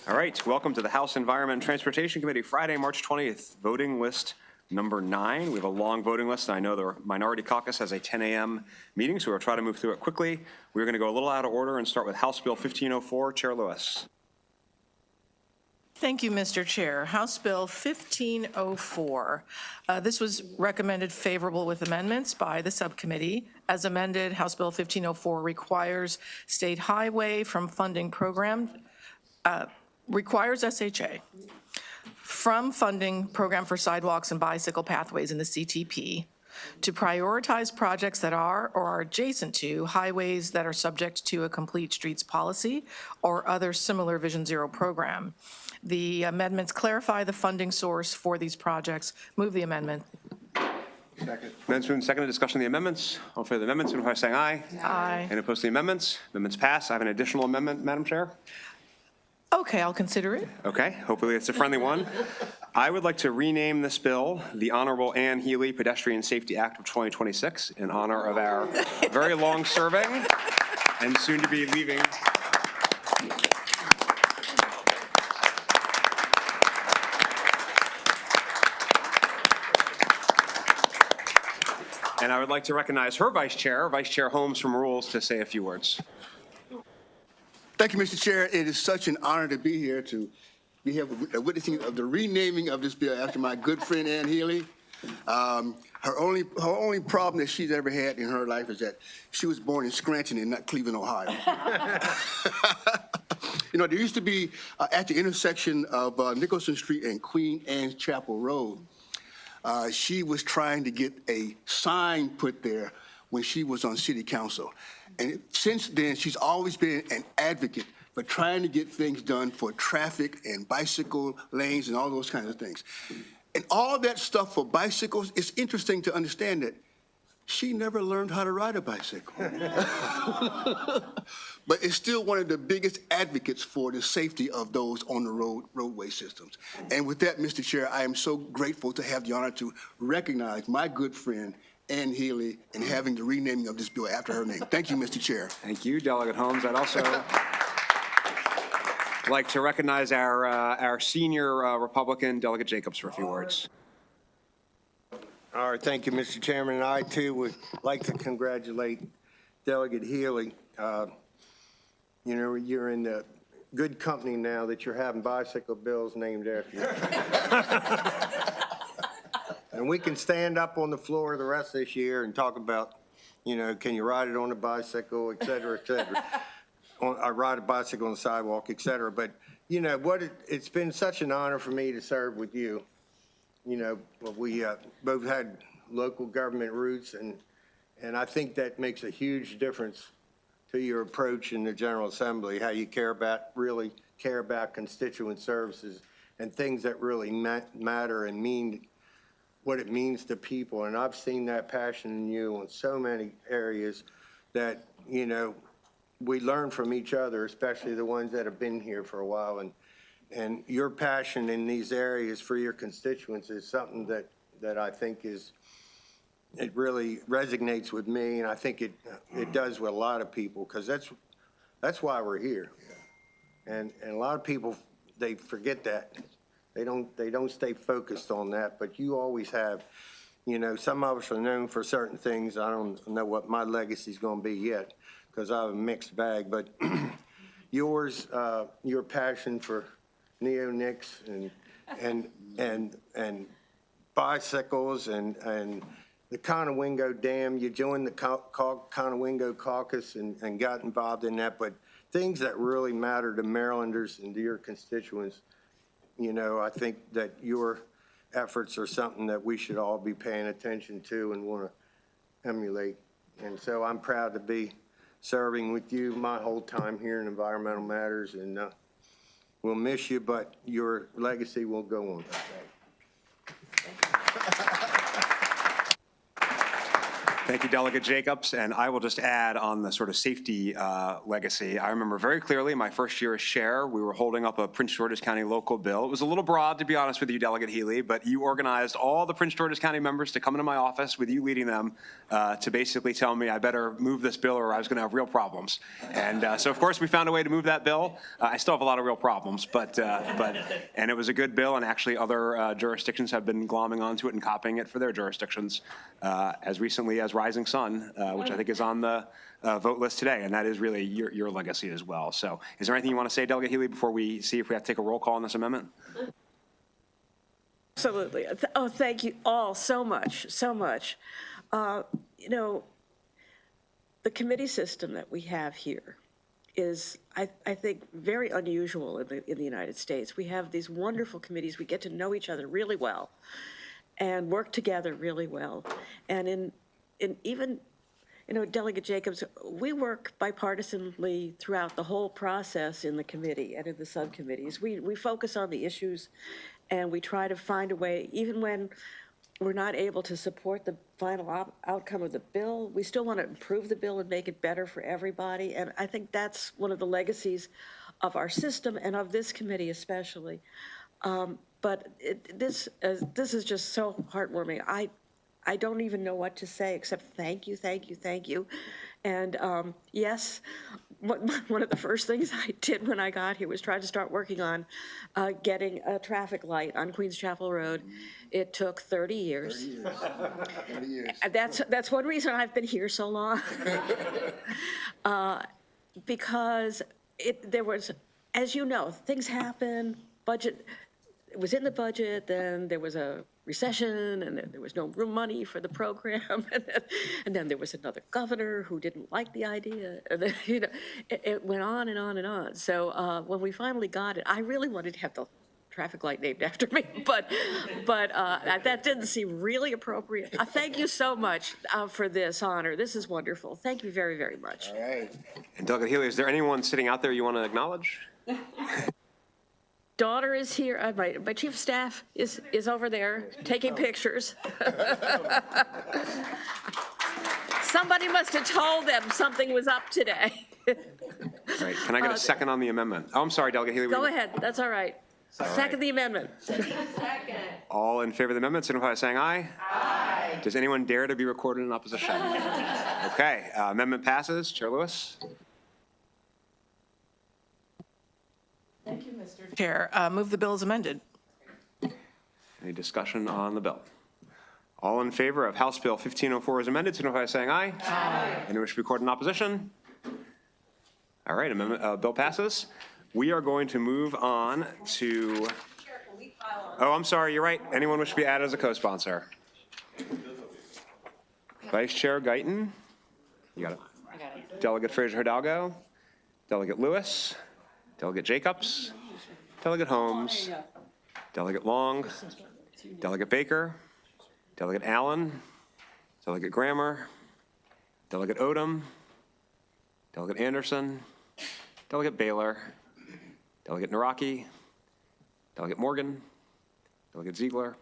All right, welcome to the House Environment and Transportation Committee, Friday, March 20th, voting list number 9. We have a long voting list, and I know the Minority Caucus has a 10 a.m. meeting, so we'll try to move through it quickly. We're going to go a little out of order and start with House Bill 1504. Chair Lewis. Thank you, Mr. Chair. House Bill 1504. This was recommended favorable with amendments by the subcommittee. As amended, House Bill 1504 requires state highway from funding program, requires SHA from funding program for sidewalks and bicycle pathways in the CTP to prioritize projects that are or are adjacent to highways that are subject to a complete streets policy or other similar Vision Zero program. The amendments clarify the funding source for these projects. Move the amendment. Second. Amendments moved and seconded. Discussion on the amendments. All in favor of the amendments, signify by saying aye. Aye. Any opposed to the amendments? Amendments pass. I have an additional amendment, Madam Chair. Okay, I'll consider it. Okay, hopefully it's a friendly one. I would like to rename this bill the Honorable Ann Healy Pedestrian Safety Act of 2026 in honor of our very long serving and soon to be leaving. And I would like to recognize her Vice Chair Holmes from Rules, to say a few words. Thank you, Mr. Chair. It is such an honor to be here witnessing of the renaming of this bill after my good friend Ann Healy. Her only problem that she's ever had in her life is that she was born in Scranton and not Cleveland, Ohio. You know, there used to be at the intersection of Nicholson Street and Queen Anne's Chapel Road, she was trying to get a sign put there when she was on city council. And since then, she's always been an advocate for trying to get things done for traffic and bicycle lanes and all those kinds of things. And all that stuff for bicycles, it's interesting to understand that she never learned how to ride a bicycle. But it's still one of the biggest advocates for the safety of those on the roadway systems. And with that, Mr. Chair, I am so grateful to have the honor to recognize my good friend, Ann Healy, and having the renaming of this bill after her name. Thank you, Mr. Chair. Thank you, Delegate Holmes. I'd also like to recognize our senior Republican, Delegate Jacobs, for a few words. All right, thank you, Mr. Chairman. And I, too, would like to congratulate Delegate Healy. You know, you're in the good company now that you're having bicycle bills named after you. And we can stand up on the floor the rest of this year and talk about, you know, can you ride it on a bicycle, et cetera, et cetera. I ride a bicycle on the sidewalk, et cetera. But, you know, it's been such an honor for me to serve with you. You know, we both had local government roots, and I think that makes a huge difference to your approach in the General Assembly, how you really care about constituent services and things that really matter and mean what it means to people. And I've seen that passion in you in so many areas that, you know, we learn from each other, especially the ones that have been here for a while. And your passion in these areas for your constituents is something that I think it really resonates with me, and I think it does with a lot of people, because that's why we're here. And a lot of people, they forget that. They don't stay focused on that, but you always have. You know, some of us are known for certain things. I don't know what my legacy is going to be yet, because I have a mixed bag, but yours, your passion for neonics and bicycles and the Conowingo Dam, you joined the Conowingo Caucus and got involved in that, but things that really matter to Marylanders and to your constituents, you know, I think that your efforts are something that we should all be paying attention to and want to emulate. And so I'm proud to be serving with you my whole time here in environmental matters, and we'll miss you, but your legacy will go on. Thank you, Delegate Jacobs. And I will just add on the sort of safety legacy. I remember very clearly my first year as chair, we were holding up a Prince George's County local bill. It was a little broad, to be honest with you, Delegate Healy, but you organized all the Prince George's County members to come into my office with you leading them to basically tell me I better move this bill or I was going to have real problems. And so, of course, we found a way to move that bill. I still have a lot of real problems, and it was a good bill, and actually other jurisdictions have been glomming onto it and copying it for their jurisdictions as recently as Rising Sun, which I think is on the vote list today, and that is really your legacy as well. So is there anything you want to say, Delegate Healy, before we see if we have to take a roll call on this amendment? Absolutely. Oh, thank you all so much, so much. You know, the committee system that we have here is, I think, very unusual in the United States. We have these wonderful committees. We get to know each other really well and work together really well. And even, you know, Delegate Jacobs, we work bipartisanly throughout the whole process in the committee and in the subcommittees. We focus on the issues and we try to find a way, even when we're not able to support the final outcome of the bill, we still want to improve the bill and make it better for everybody. And I think that's one of the legacies of our system and of this committee especially. But this is just so heartwarming. I don't even know what to say except thank you, thank you, thank you. And yes, one of the first things I did when I got here was try to start working on getting a traffic light on Queens Chapel Road. It took 30 years. 30 years. That's one reason I've been here so long. Because there was, as you know, things happen, budget, it was in the budget, then there was a recession, and then there was no room money for the program, and then there was another governor who didn't like the idea, and then, you know, it went on and on and on. So when we finally got it, I really wanted to have the traffic light named after me, but that didn't seem really appropriate. Thank you so much for this honor. This is wonderful. Thank you very, very much. All right. And Delegate Healy, is there anyone sitting out there you want to acknowledge? Daughter is here. My chief of staff is over there taking pictures. Somebody must have told them something was up today. Right. Can I get a second on the amendment? Oh, I'm sorry, Delegate Healy. Go ahead. That's all right. Second the amendment. All in favor of the amendment, signify by saying aye. Aye. Does anyone dare to be recorded in opposition? Okay. Amendment passes. Chair Lewis. Thank you, Mr. Chair. Move the bill as amended. Any discussion on the bill? All in favor of House Bill 1504 as amended, signify by saying aye. Aye. Anyone wish to be recorded in opposition? All right, bill passes. We are going to move on to, oh, I'm sorry, you're right. Anyone wish to be added as a co-sponsor? Vice Chair Guyton? You got it. I got it. Delegate Fraser-Hidalgo? Delegate Lewis? Delegate Jacobs? Delegate Holmes? Delegate Long? Delegate Baker? Delegate Allen? Delegate Grammer? Delegate Odom? Delegate Anderson? Delegate Baylor? Delegate Naraki? Delegate Morgan? Delegate Ziegler?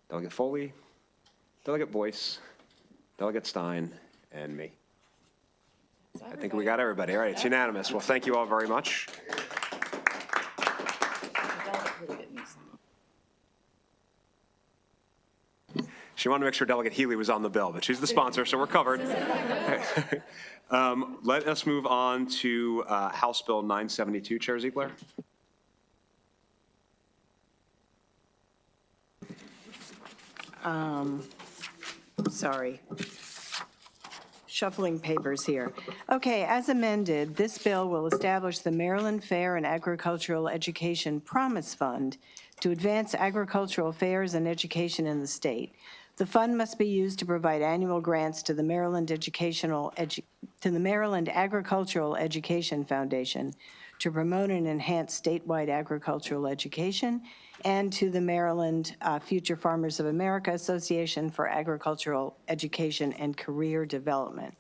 Delegate Foley? Delegate Boyce? Delegate Stein? And me. I think we got everybody. All right, it's unanimous. Well, thank you all very much. She wanted to make sure Delegate Healy was on the bill, but she's the sponsor, so we're covered. Let us move on to House Bill 972, Chair Ziegler. Sorry. Shuffling papers here. Okay, as amended, this bill will establish the Maryland Fair and Agricultural Education Promise Fund to advance agricultural affairs and education in the state. The fund must be used to provide annual grants to the Maryland Agricultural Education Foundation to promote and enhance statewide agricultural education, and to the Maryland Future Farmers of America Association for Agricultural Education and Career Development.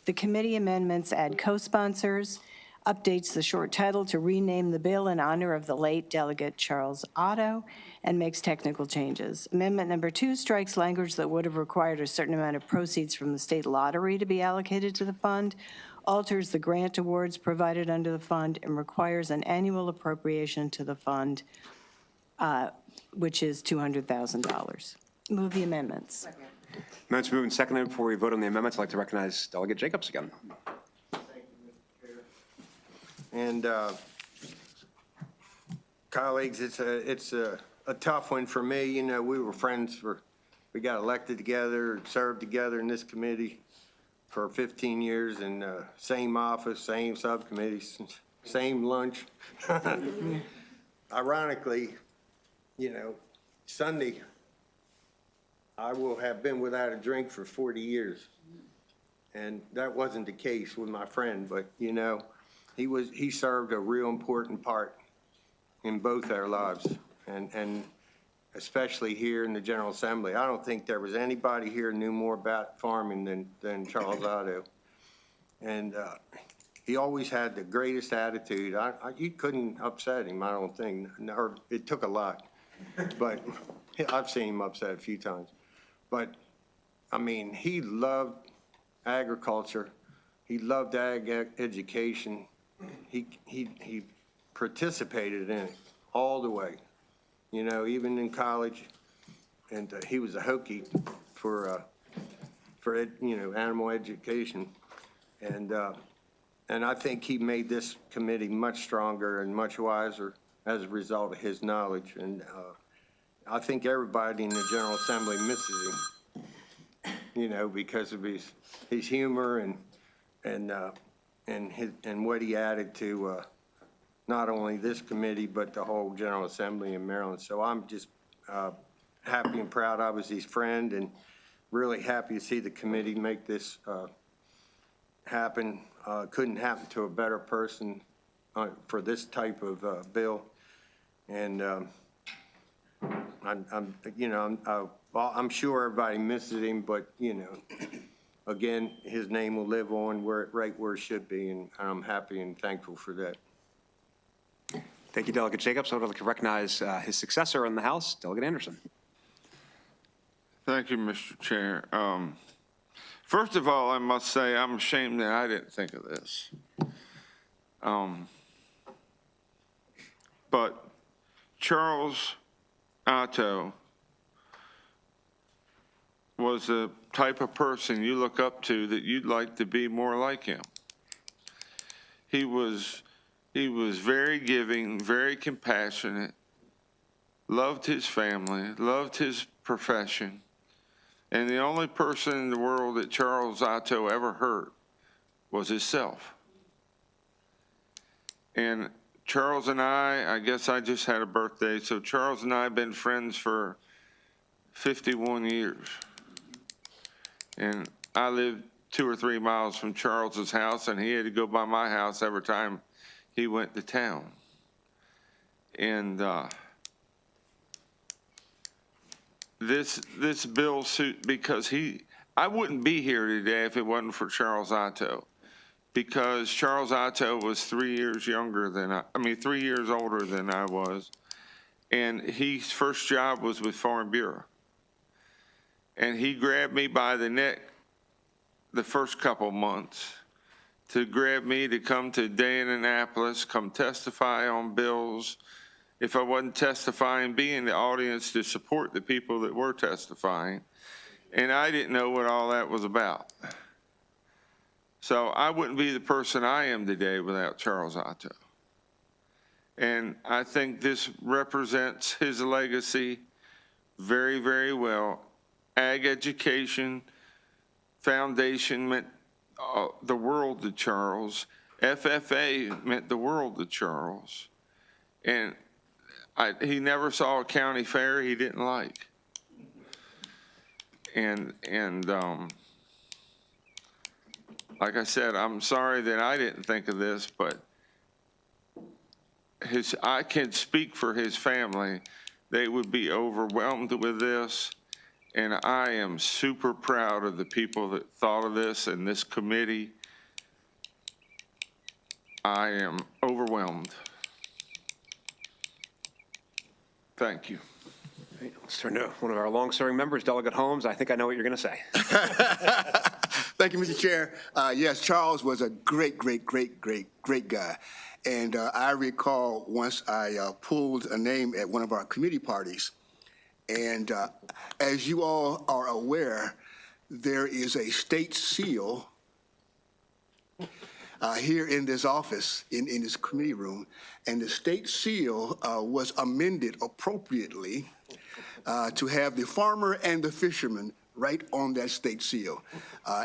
The committee amendments add co-sponsors. updates the short title to rename the bill in honor of the late Delegate Charles Otto, and makes technical changes. Amendment number 2 strikes language that would have required a certain amount of proceeds from the state lottery to be allocated to the fund, alters the grant awards provided under the fund, and requires an annual appropriation to the fund, which is $200,000. Move the amendments. Amendments moved and seconded. Before we vote on the amendments, I'd like to recognize Delegate Jacobs again. And colleagues, it's a tough one for me. You know, we were friends we got elected together, served together in this committee for 15 years in same office, same subcommittees, same lunch. Ironically, you know, Sunday, I will have been without a drink for 40 years. And that wasn't the case with my friend, but, you know, he served a real important part in both our lives, and especially here in the General Assembly. I don't think there was anybody here who knew more about farming than Charles Otto. And he always had the greatest attitude. You couldn't upset him, I don't think, or it took a lot. But I've seen him upset a few times. But, I mean, he loved agriculture. He loved ag education. He participated in it all the way, you know, even in college. And he was a Hokie for you know, animal education. And I think he made this committee much stronger and much wiser as a result of his knowledge. And I think everybody in the General Assembly misses him, you know, because of his humor and what he added to not only this committee, but the whole General Assembly in Maryland. So I'm just happy and proud I was his friend, and really happy to see the committee make this happen. Couldn't happen to a better person for this type of bill. And I'm sure everybody misses him, but, you know, again, his name will live on right where it should be, and I'm happy and thankful for that. Thank you, Delegate Jacobs. I would like to recognize his successor in the House, Delegate Anderson. Thank you, Mr. Chair. First of all, I must say I'm ashamed that I didn't think of this. But Charles Otto was the type of person you look up to that you'd like to be more like him. He was very giving, very compassionate, loved his family, loved his profession, and the only person in the world that Charles Otto ever hurt was himself. And Charles and I guess I just had a birthday, so Charles and I have been friends for 51 years. And I lived 2 or 3 miles from Charles's house, and he had to go by my house every time he went to town. And this bill suit, because I wouldn't be here today if it wasn't for Charles Otto, because Charles Otto was 3 years younger than 3 years older than I was, and his first job was with Farm Bureau. And he grabbed me by the neck the first couple months to grab me to come to day in Annapolis, come testify on bills. If I wasn't testifying, be in the audience to support the people that were testifying. And I didn't know what all that was about. So I wouldn't be the person I am today without Charles Otto. And I think this represents his legacy very, very well. Ag Education Foundation meant the world to Charles. FFA meant the world to Charles. And he never saw a county fair he didn't like. And like I said, I'm sorry that I didn't think of this, but I can speak for his family. They would be overwhelmed with this. And I am super proud of the people that thought of this and this committee. I am overwhelmed. Thank you. Let's turn to one of our long-serving members, Delegate Holmes. I think I know what you're going to say. Thank you, Mr. Chair. Yes, Charles was a great guy. And I recall once I pulled a name at one of our committee parties. And as you all are aware, there is a state seal here in this office, in this committee room. And the state seal was amended appropriately to have the farmer and the fisherman right on that state seal.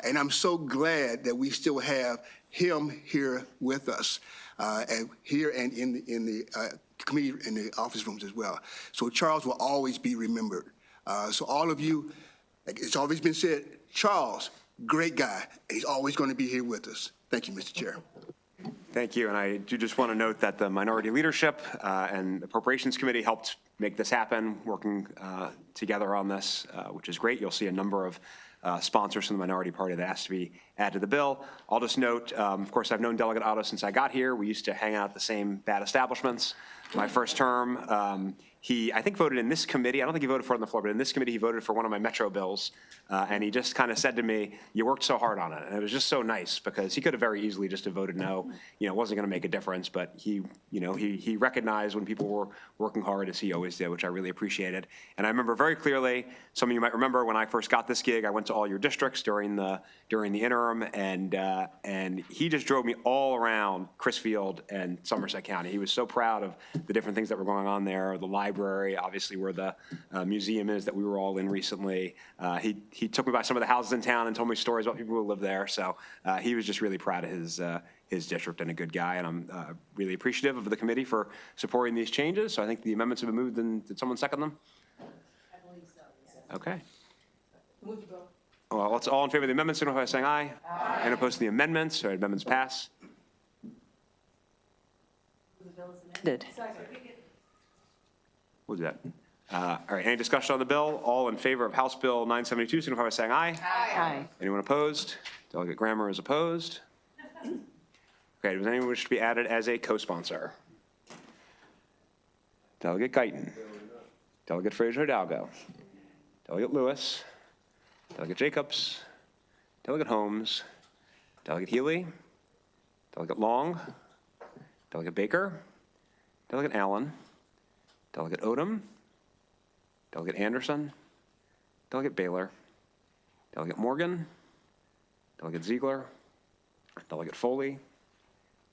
And I'm so glad that we still have him here with us, and here and in the committee, in the office rooms as well. So Charles will always be remembered. So all of you, like it's always been said, Charles, great guy, and he's always going to be here with us. Thank you, Mr. Chair. Thank you, and I do just want to note that the minority leadership and Appropriations Committee helped make this happen, working together on this, which is great. You'll see a number of sponsors from the minority party that has to be added to the bill. I'll just note, of course, I've known Delegate Otto since I got here. We used to hang out at the same bad establishments. My first term, he, I think, voted in this committee. I don't think he voted for it on the floor, but in this committee, he voted for one of my Metro bills. And he just kind of said to me, you worked so hard on it. And it was just so nice because he could have very easily just have voted no. You know, it wasn't going to make a difference, but he, you know, he recognized when people were working hard, as he always did, which I really appreciated. And I remember very clearly, some of you might remember when I first got this gig, I went to all your districts during the interim, and he just drove me all around Crisfield and Somerset County. He was so proud of the different things that were going on there, the library, obviously where the museum is that we were all in recently. He took me by some of the houses in town and told me stories about people who live there. So he was just really proud of his district and a good guy. And I'm really appreciative of the committee for supporting these changes. So I think the amendments have been moved. And did someone second them? I believe so. Okay. Well, let's all in favor of the amendments signify by saying aye. Aye. And opposed to the amendments. So amendments pass. Did. We'll do that. All right, any discussion on the bill? All in favor of House Bill 972, signify by saying aye. Aye. Anyone opposed? Delegate Grammer is opposed. Okay, does anyone wish to be added as a co-sponsor? Delegate Guyton. Delegate Fraser-Hidalgo. Delegate Lewis. Delegate Jacobs. Delegate Holmes. Delegate Healy. Delegate Long. Delegate Baker. Delegate Allen. Delegate Odom. Delegate Anderson. Delegate Baylor. Delegate Morgan. Delegate Ziegler. Delegate Foley.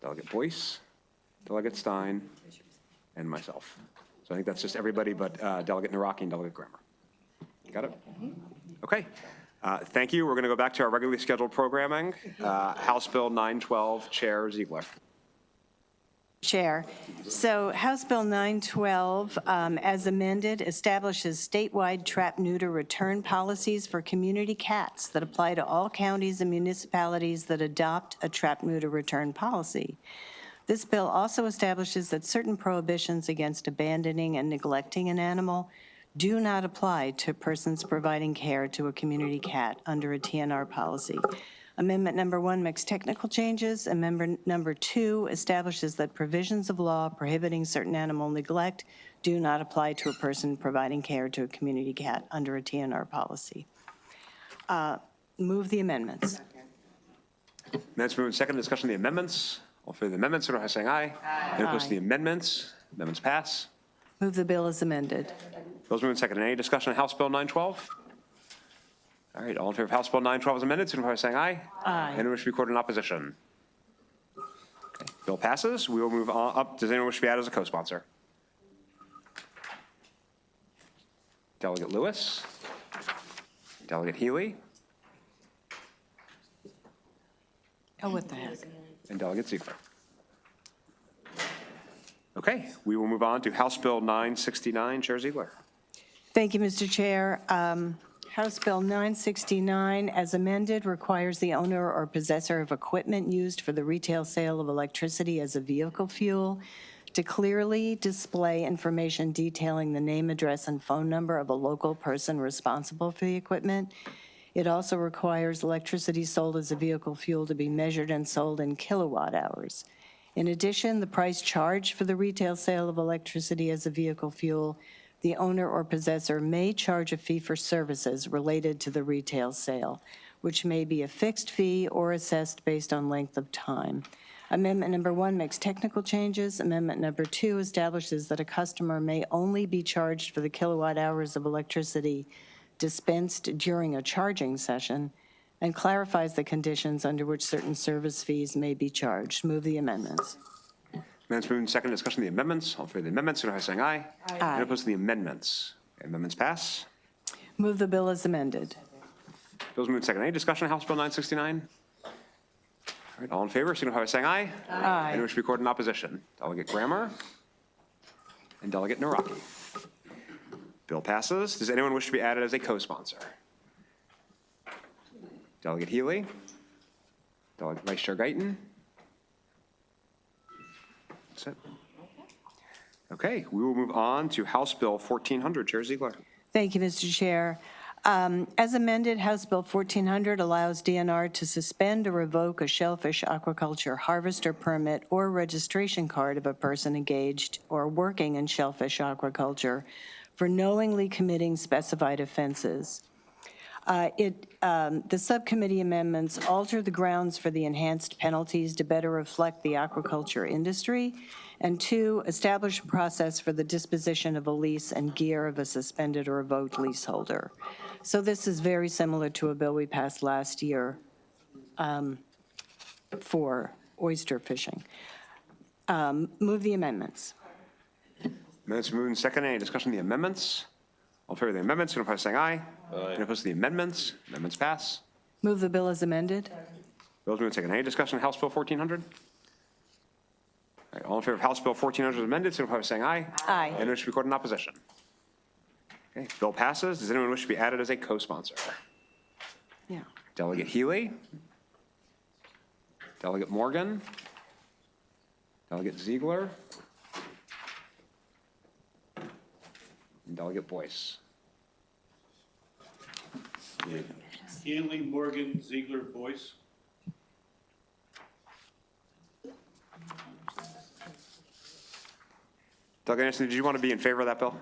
Delegate Boyce. Delegate Stein. And myself. So I think that's just everybody but Delegate Naraki and Delegate Grammer. Got it? Okay. Thank you. We're going to go back to our regularly scheduled programming. House Bill 912, Chair Ziegler. Chair. So House Bill 912, as amended, establishes statewide trap-neuter return policies for community cats that apply to all counties and municipalities that adopt a trap-neuter return policy. This bill also establishes that certain prohibitions against abandoning and neglecting an animal do not apply to persons providing care to a community cat under a TNR policy. Amendment number 1 makes technical changes. Amendment number 2 establishes that provisions of law prohibiting certain animal neglect do not apply to a person providing care to a community cat under a TNR policy. Move the amendments. Amendments moved and second. Discussion of the amendments. All in favor of the amendments, signify by saying aye. Aye. Any opposed to the amendments? Amendments pass. Move the bill as amended. Bills moved and second. Any discussion on House Bill 912? All right, all in favor of House Bill 912 as amended, signify by saying aye. Aye. Anyone wish to be recorded in opposition? Okay. Bill passes. We will move on up. Does anyone wish to be added as a co-sponsor? Delegate Lewis. Delegate Healy. Oh, what the heck? And Delegate Ziegler. Okay, we will move on to House Bill 969. Chair Ziegler. Thank you, Mr. Chair. House Bill 969, as amended, requires the owner or possessor of equipment used for the retail sale of electricity as a vehicle fuel to clearly display information detailing the name, address, and phone number of a local person responsible for the equipment. It also requires electricity sold as a vehicle fuel to be measured and sold in kilowatt hours. In addition, the price charged for the retail sale of electricity as a vehicle fuel, the owner or possessor may charge a fee for services related to the retail sale, which may be a fixed fee or assessed based on length of time. Amendment number 1 makes technical changes. Amendment number 2 establishes that a customer may only be charged for the kilowatt hours of electricity dispensed during a charging session, and clarifies the conditions under which certain service fees may be charged. Move the amendments. Amendments moved and seconded. Discussion of the amendments. All in favor of the amendments, signify by saying aye. Aye. Any opposed to the amendments? Okay, amendments pass. Move the bill as amended. Bills moved and seconded. Any discussion on House Bill 969? All right, all in favor, signify by saying aye. Aye. Anyone wish to record in opposition? Delegate Grammer and Delegate Naraki. Bill passes. Does anyone wish to be added as a co-sponsor? Delegate Healy. Delegate Vice Chair Guyton. That's it. Okay, we will move on to House Bill 1400. Chair Ziegler. Thank you, Mr. Chair. As amended, House Bill 1400 allows DNR to suspend or revoke a shellfish aquaculture harvester permit or registration card of a person engaged or working in shellfish aquaculture for knowingly committing specified offenses. The subcommittee amendments alter the grounds for the enhanced penalties to better reflect the aquaculture industry, and 2, establish a process for the disposition of a lease and gear of a suspended or revoked leaseholder. So this is very similar to a bill we passed last year for oyster fishing. Move the amendments. Amendments moved and seconded. Any discussion on the amendments? All in favor of the amendments, signify by saying aye. Aye. Any opposed to the amendments? Amendments pass. Move the bill as amended. Bills moved and seconded. Any discussion on House Bill 1400? All right, all in favor of House Bill 1400 as amended, signify by saying aye. Aye. Anyone wish to record in opposition? Okay, bill passes. Does anyone wish to be added as a co-sponsor? Yeah. Delegate Healy. Delegate Morgan. Delegate Ziegler. And Delegate Boyce. Hanley, Morgan, Ziegler, Boyce. Delegate Anderson, did you want to be in favor of that bill?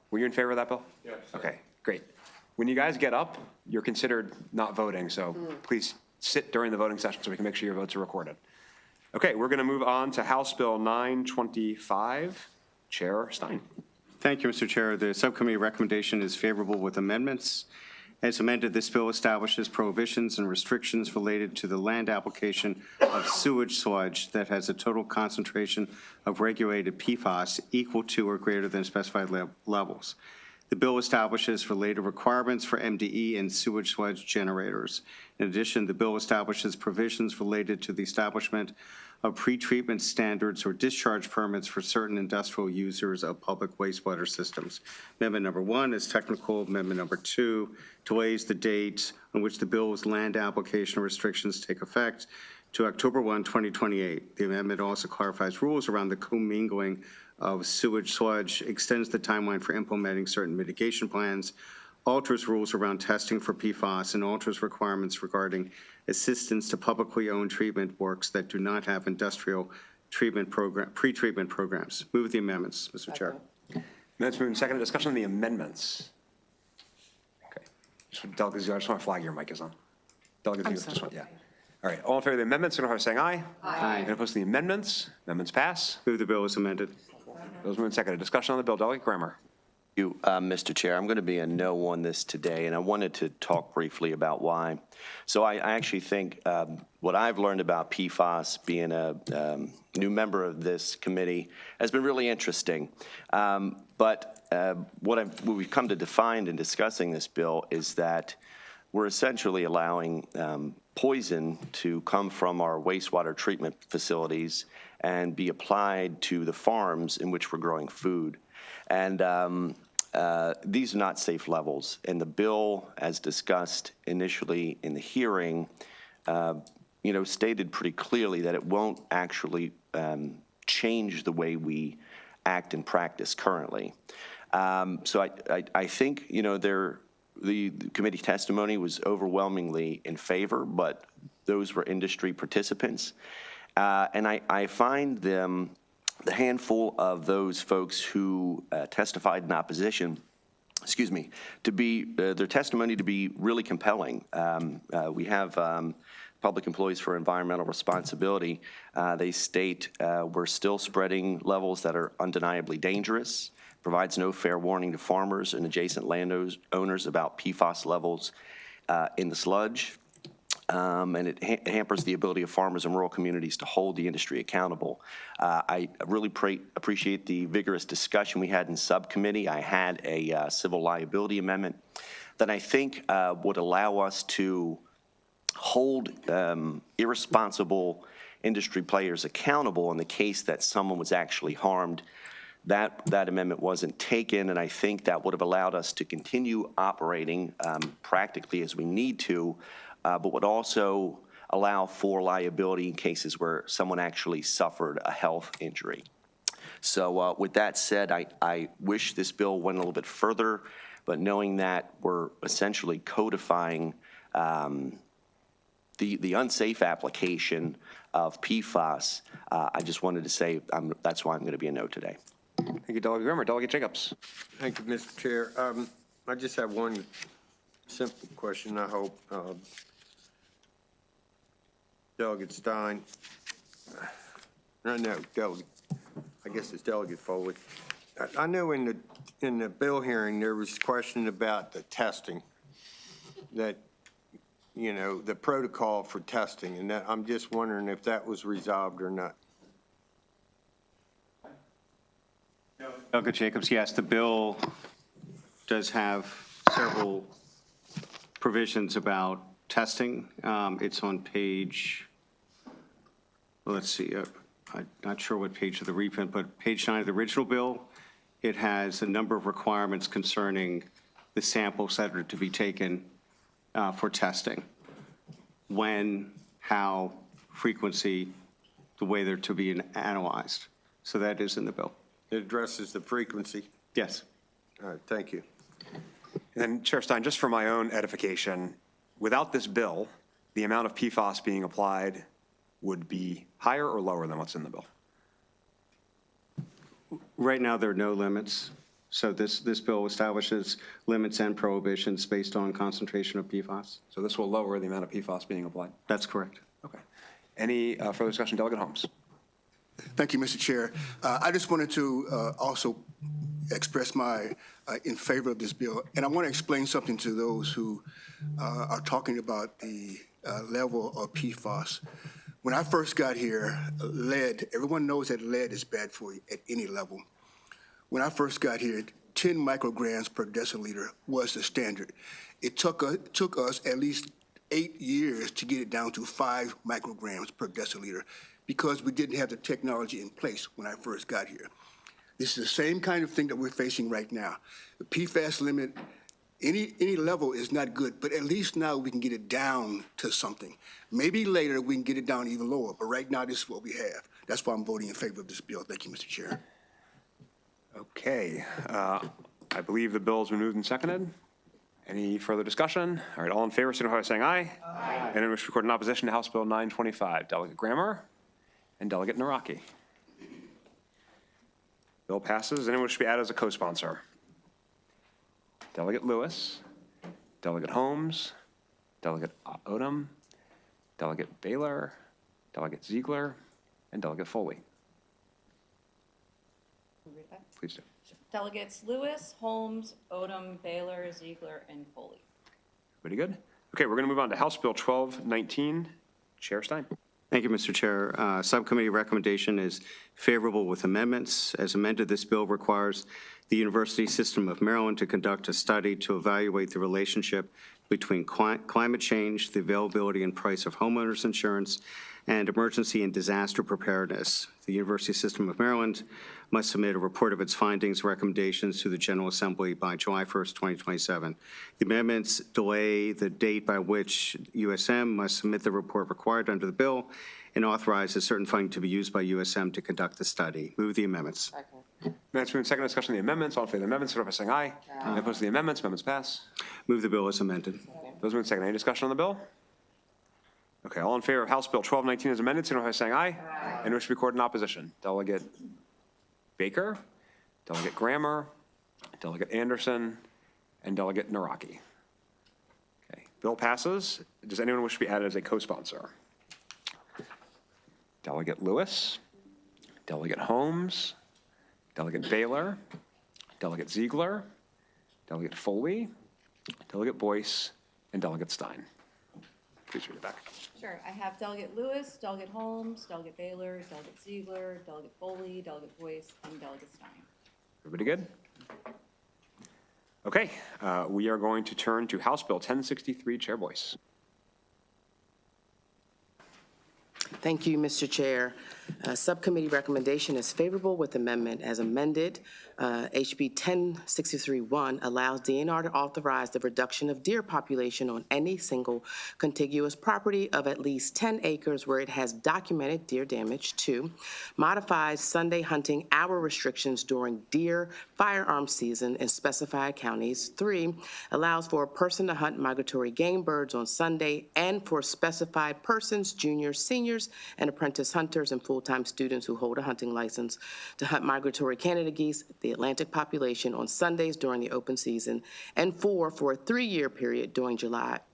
Were you in favor of that bill? Yes. Okay, great. When you guys get up, you're considered not voting, so please sit during the voting session so we can make sure your votes are recorded. Okay, we're going to move on to House Bill 925. Chair Stein. Thank you, Mr. Chair. The subcommittee recommendation is favorable with amendments. As amended, this bill establishes prohibitions and restrictions related to the land application of sewage sludge that has a total concentration of regulated PFAS equal to or greater than specified levels. The bill establishes related requirements for MDE and sewage sludge generators. In addition, the bill establishes provisions related to the establishment of pretreatment standards or discharge permits for certain industrial users of public wastewater systems. Amendment number 1 is technical. Amendment number 2 delays the date on which the bill's land application restrictions take effect to October 1, 2028. The amendment also clarifies rules around the commingling of sewage sludge, extends the timeline for implementing certain mitigation plans, alters rules around testing for PFAS, and alters requirements regarding assistance to publicly owned treatment works that do not have industrial treatment program, pre-treatment programs. Move the amendments, Mr. Chair. Amendments moved and seconded. Discussion on the amendments. Okay. Delegate Ziegler, I just want to flag your mic is on. Delegate Ziegler, just want, yeah. All right, all in favor of the amendments, signify by saying aye. Aye. Any opposed to the amendments? Amendments pass. Move the bill as amended. Bills moved and seconded. Discussion on the bill. Delegate Grammer. Mr. Chair, I'm going to be a no on this today, and I wanted to talk briefly about why. So I actually think what I've learned about PFAS, being a new member of this committee, has been really interesting. But what we've come to define in discussing this bill is that we're essentially allowing poison to come from our wastewater treatment facilities and be applied to the farms in which we're growing food. And these are not safe levels. And the bill, as discussed initially in the hearing, stated pretty clearly that it won't actually change the way we act and practice currently. So I think, the committee testimony was overwhelmingly in favor, but those were industry participants. And I find the handful of those folks who testified in opposition, to be, their testimony to be really compelling. We have Public Employees for Environmental Responsibility. They state we're still spreading levels that are undeniably dangerous, provides no fair warning to farmers and adjacent landowners about PFAS levels in the sludge. And it hampers the ability of farmers in rural communities to hold the industry accountable. I really appreciate the vigorous discussion we had in subcommittee. I had a civil liability amendment that I think would allow us to hold irresponsible industry players accountable in the case that someone was actually harmed. That amendment wasn't taken, and I think that would have allowed us to continue operating practically as we need to, but would also allow for liability in cases where someone actually suffered a health injury. So with that said, I wish this bill went a little bit further, but knowing that we're essentially codifying the unsafe application of PFAS, I just wanted to say that's why I'm going to be a no today. Thank you, Delegate Grimmer. Delegate Jacobs. Thank you, Mr. Chair. I just have one simple question, I hope. Delegate Stein. No, Delegate. I guess it's Delegate Foley. I know in the bill hearing there was question about the testing, that, you know, the protocol for testing, and that I'm just wondering if that was resolved or not. Delegate Jacobs, yes, the bill does have several provisions about testing. It's on page, well, let's see, I'm not sure what page of the reprint, but page 9 of the original bill. It has a number of requirements concerning the samples that are to be taken for testing. When, how, frequency, the way they're to be analyzed. So that is in the bill. It addresses the frequency. Yes. All right, thank you. And then, Chair Stein, just for my own edification, without this bill, the amount of PFAS being applied would be higher or lower than what's in the bill? Right now, there are no limits. So this bill establishes limits and prohibitions based on concentration of PFAS. So this will lower the amount of PFAS being applied? That's correct. Okay. Any further discussion? Delegate Holmes. Thank you, Mr. Chair. I just wanted to also express my in favor of this bill, and I want to explain something to those who are talking about the level of PFAS. When I first got here, lead, everyone knows that lead is bad for you at any level. When I first got here, 10 micrograms per deciliter was the standard. It took us at least 8 years to get it down to 5 micrograms per deciliter because we didn't have the technology in place when I first got here. This is the same kind of thing that we're facing right now. The PFAS limit, any level is not good, but at least now we can get it down to something. Maybe later we can get it down even lower, but right now this is what we have. That's why I'm voting in favor of this bill. Thank you, Mr. Chair. Okay. I believe the bill has been moved and seconded. Any further discussion? All right, all in favor, signify by saying aye. Aye. Anyone wish to record in opposition to House Bill 925? Delegate Grammer and Delegate Naraki. Bill passes. Anyone wish to be added as a co-sponsor? Delegate Lewis, Delegate Holmes, Delegate Odom, Delegate Baylor, Delegate Ziegler, and Delegate Foley. Please do. Delegates Lewis, Holmes, Odom, Baylor, Ziegler, and Foley. Pretty good. Okay, we're going to move on to House Bill 1219. Chair Stein. Thank you, Mr. Chair. Subcommittee recommendation is favorable with amendments. As amended, this bill requires the University System of Maryland to conduct a study to evaluate the relationship between climate change, the availability and price of homeowners insurance, and emergency and disaster preparedness. The University System of Maryland must submit a report of its findings, recommendations to the General Assembly by July 1st, 2027. The amendments delay the date by which USM must submit the report required under the bill and authorize a certain funding to be used by USM to conduct the study. Move the amendments. Minutes moved. Second discussion of the amendments. All in favor of the amendments, signify by saying aye. Aye. Opposed to the amendments? Amendments pass. Move the bill as amended. Those moved second. Any discussion on the bill? Okay, all in favor of House Bill 1219 as amended, signify by saying aye. Aye. Any wish to be recorded in opposition? Delegate Baker, Delegate Grammer, Delegate Anderson, and Delegate Naraki. Okay, bill passes. Does anyone wish to be added as a co-sponsor? Delegate Lewis, Delegate Holmes, Delegate Baylor, Delegate Ziegler, Delegate Foley, Delegate Boyce, and Delegate Stein. Please read it back. Sure, I have Delegate Lewis, Delegate Holmes, Delegate Baylor, Delegate Ziegler, Delegate Foley, Delegate Boyce, and Delegate Stein. Everybody good? Okay, we are going to turn to House Bill 1063, Chair Boyce. Thank you, Mr. Chair. Subcommittee recommendation is favorable with amendment as amended. HB 1063-1 allows DNR to authorize the reduction of deer population on any single contiguous property of at least 10 acres where it has documented deer damage. 2, modifies Sunday hunting hour restrictions during deer firearm season in specified counties. 3, allows for a person to hunt migratory game birds on Sunday and for specified persons, juniors, seniors, and apprentice hunters and full-time students who hold a hunting license to hunt migratory Canada geese, the Atlantic population, on Sundays during the open season. And 4, for a 3-year period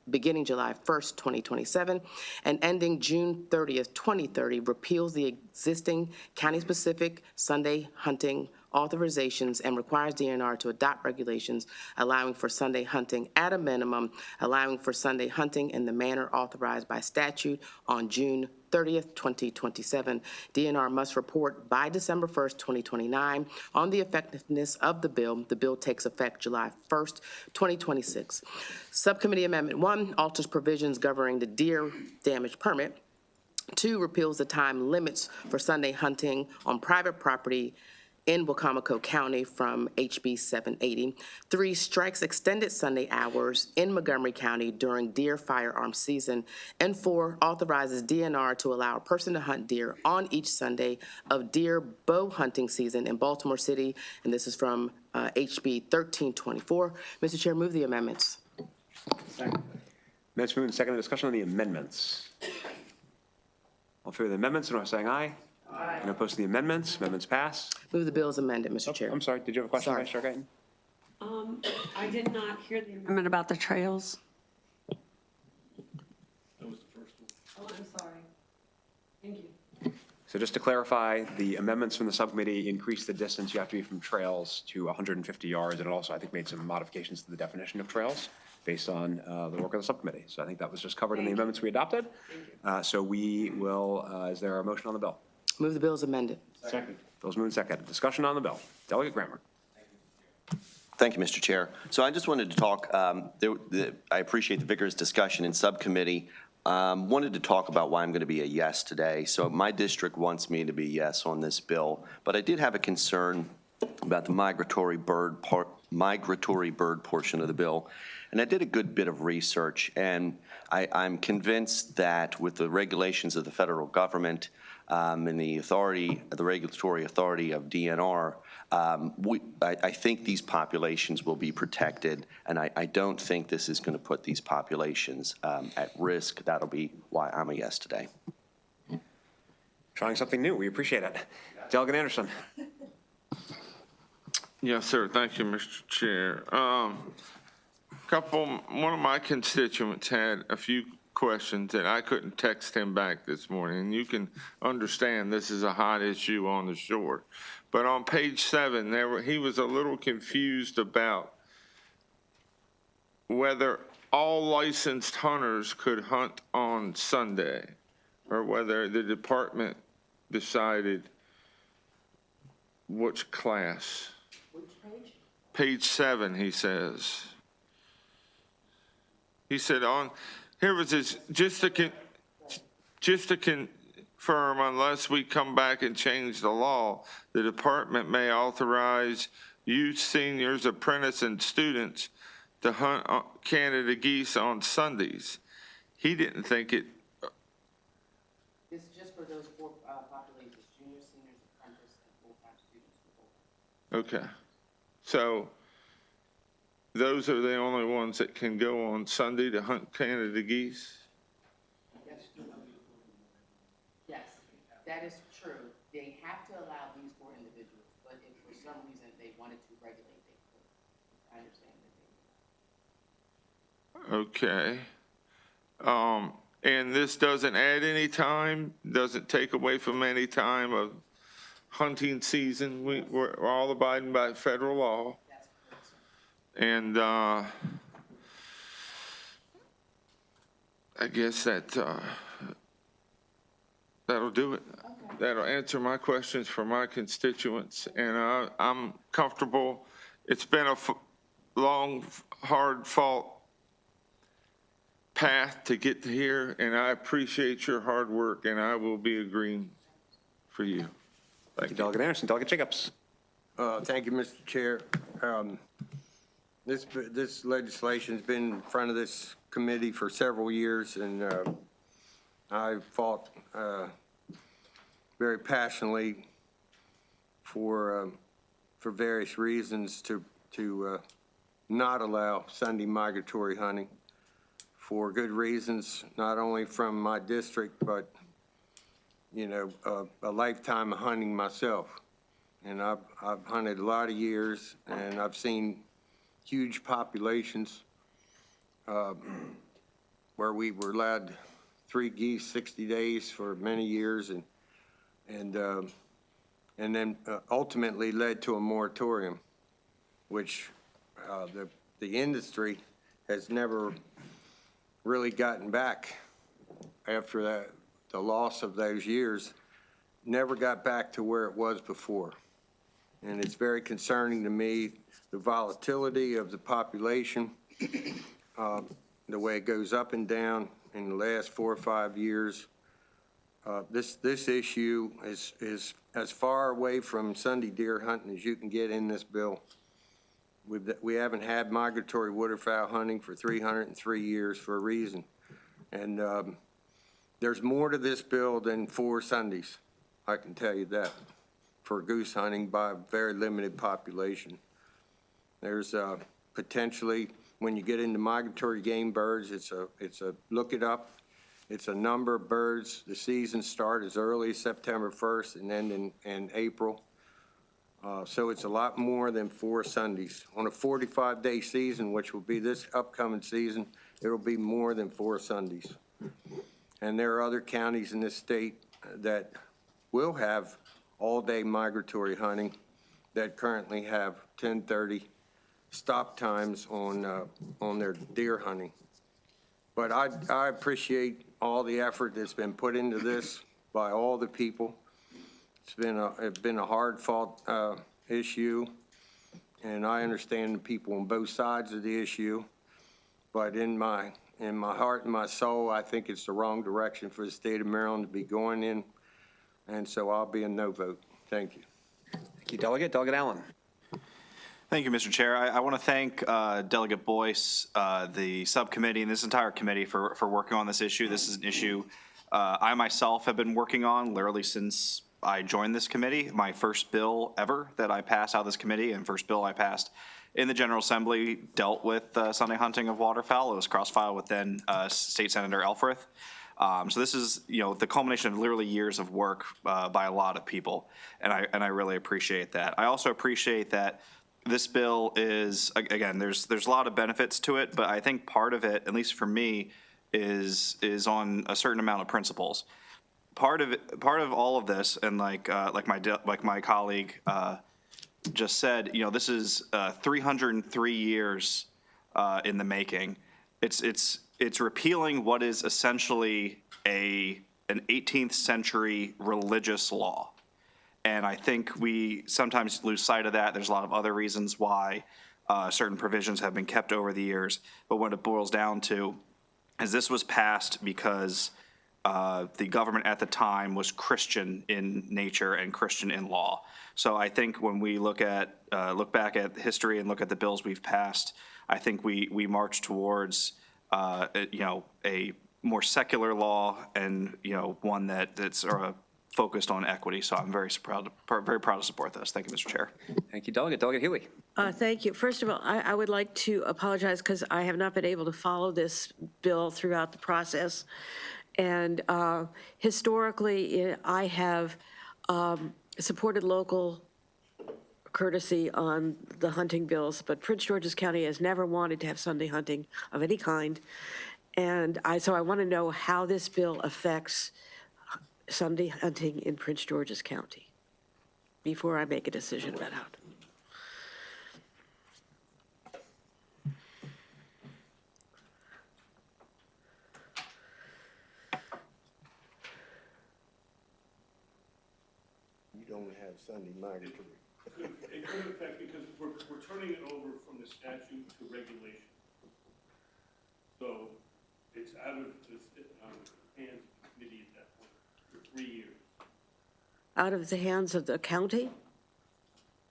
beginning July 1st, 2027, and ending June 30th, 2030, repeals the existing county-specific Sunday hunting authorizations and requires DNR to adopt regulations allowing for Sunday hunting at a minimum, allowing for Sunday hunting in the manner authorized by statute on June 30th, 2027. DNR must report by December 1st, 2029 on the effectiveness of the bill. The bill takes effect July 1st, 2026. Subcommittee Amendment 1 alters provisions governing the deer damage permit. 2, repeals the time limits for Sunday hunting on private property in Wacomico County from HB 780. 3, strikes extended Sunday hours in Montgomery County during deer firearm season. And 4, authorizes DNR to allow a person to hunt deer on each Sunday of deer bow hunting season in Baltimore City. And this is from HB 1324. Mr. Chair, move the amendments. Minutes moved and seconded. Discussion on the amendments. All in favor of the amendments, signify by saying aye. Aye. And opposed to the amendments? Amendments pass. Move the bill as amended, Mr. Chair. I'm sorry, did you have a question, Sorry. Vice Chair Guyton? I did not hear the amendment about the trails. That was the first one. Oh, I'm sorry. Thank you. So just to clarify, the amendments from the subcommittee increased the distance you have to be from trails to 150 yards, and it also, I think, made some modifications to the definition of trails based on the work of the subcommittee. So I think that was just covered in the amendments we adopted. So we will, is there a motion on the bill? Move the bill as amended. Second. Bill's moved and seconded. Discussion on the bill. Delegate Grammer. Thank you, Mr. Chair. So I just wanted to talk, I appreciate the vigorous discussion in subcommittee. Wanted to talk about why I'm going to be a yes today. So my district wants me to be yes on this bill, but I did have a concern about the migratory bird portion of the bill. And I did a good bit of research, and I'm convinced that with the regulations of the federal government and the regulatory authority of DNR, I think these populations will be protected, and I don't think this is going to put these populations at risk. That'll be why I'm a yes today. Trying something new. We appreciate it. Delegate Anderson. Yes, sir. Thank you, Mr. Chair. One of my constituents had a few questions and I couldn't text him back this morning. And you can understand this is a hot issue on the shore. But on page 7, he was a little confused about whether all licensed hunters could hunt on Sunday or whether the department decided which class. Which page? Page 7, he says. He said here was his, just to confirm, unless we come back and change the law, the department may authorize youth, seniors, apprentices, and students to hunt Canada geese on Sundays. He didn't think it. It's just for those 4 populations, juniors, seniors, apprentices, and full-time students. Okay. So those are the only ones that can go on Sunday to hunt Canada geese? That is true. They have to allow these for individuals, but if for some reason they wanted to regulate, they could. I understand that they Okay. And this doesn't add any time, doesn't take away from any time of hunting season. We're all abiding by federal law. That's correct, sir. And I guess that'll do it. That'll answer my questions for my constituents, and I'm comfortable. It's been a long, hard-fought path to get to here, and I appreciate your hard work, and I will be agreeing for you. Thank you, Delegate Anderson. Delegate Jacobs. Thank you, Mr. Chair. This legislation's been in front of this committee for several years, and I fought very passionately for various reasons to not allow Sunday migratory hunting for good reasons, not only from my district, but, you know, a lifetime of hunting myself. And I've hunted a lot of years, and I've seen huge populations where we were allowed 3 geese 60 days for many years, and then ultimately led to a moratorium, which the industry has never really gotten back after that. The loss of those years never got back to where it was before. And it's very concerning to me, the volatility of the population, the way it goes up and down in the last 4 or 5 years. This issue is as far away from Sunday deer hunting as you can get in this bill. We haven't had migratory waterfowl hunting for 303 years for a reason. And there's more to this bill than 4 Sundays, I can tell you that, for goose hunting by a very limited population. There's potentially, when you get into migratory game birds, it's a look it up. It's a number of birds. The season starts as early as September 1st and end in April. So it's a lot more than 4 Sundays. On a 45-day season, which will be this upcoming season, it'll be more than 4 Sundays. And there are other counties in this state that will have all-day migratory hunting that currently have 10:30 stop times on their deer hunting. But I appreciate all the effort that's been put into this by all the people. It's been a hard-fought issue, and I understand the people on both sides of the issue. But in my heart and my soul, I think it's the wrong direction for the state of Maryland to be going in, and so I'll be a no vote. Thank you. Thank you, Delegate. Delegate Allen. Thank you, Mr. Chair. I want to thank Delegate Boyce, the subcommittee, and this entire committee for working on this issue. This is an issue I myself have been working on literally since I joined this committee. My first bill ever that I passed out of this committee, and first bill I passed in the General Assembly, dealt with Sunday hunting of waterfowl. It was cross-filed with then State Senator Elfreth. So this is, the culmination of literally years of work by a lot of people, and I really appreciate that. I also appreciate that this bill is, again, there's a lot of benefits to it, but I think part of it, at least for me, is on a certain amount of principles. Part of all of this, and like my colleague just said, this is 303 years in the making. It's repealing what is essentially an 18th century religious law. And I think we sometimes lose sight of that. There's a lot of other reasons why certain provisions have been kept over the years. But what it boils down to is this was passed because the government at the time was Christian in nature and Christian in law. So I think when we look back at history and look at the bills we've passed, I think we march towards a more secular law and one that's focused on equity. So I'm very proud to support this. Thank you, Mr. Chair. Thank you, Delegate. Delegate Huey. Thank you. First of all, I would like to apologize because I have not been able to follow this bill throughout the process. And historically, I have supported local courtesy on the hunting bills, but Prince George's County has never wanted to have Sunday hunting of any kind. And so I want to know how this bill affects Sunday hunting in Prince George's County before I make a decision about how. You don't have Sunday migratory. It could affect because we're turning it over from the statute to regulation. So it's out of the hands of the committee at that point for 3 years. Out of the hands of the county?